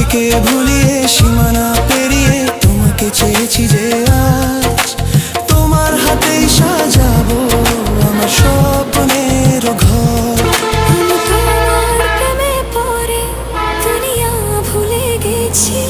সবাইকে ভুলিয়ে সীমানা পেরিয়ে তোমাকে চেয়েছি যে আজ তোমার হাতেই সাজাবো আমার স্বপ্নের ঘর। আমি তোমার প্রেমে পড়ে দুনিয়া ভুলে গেছি।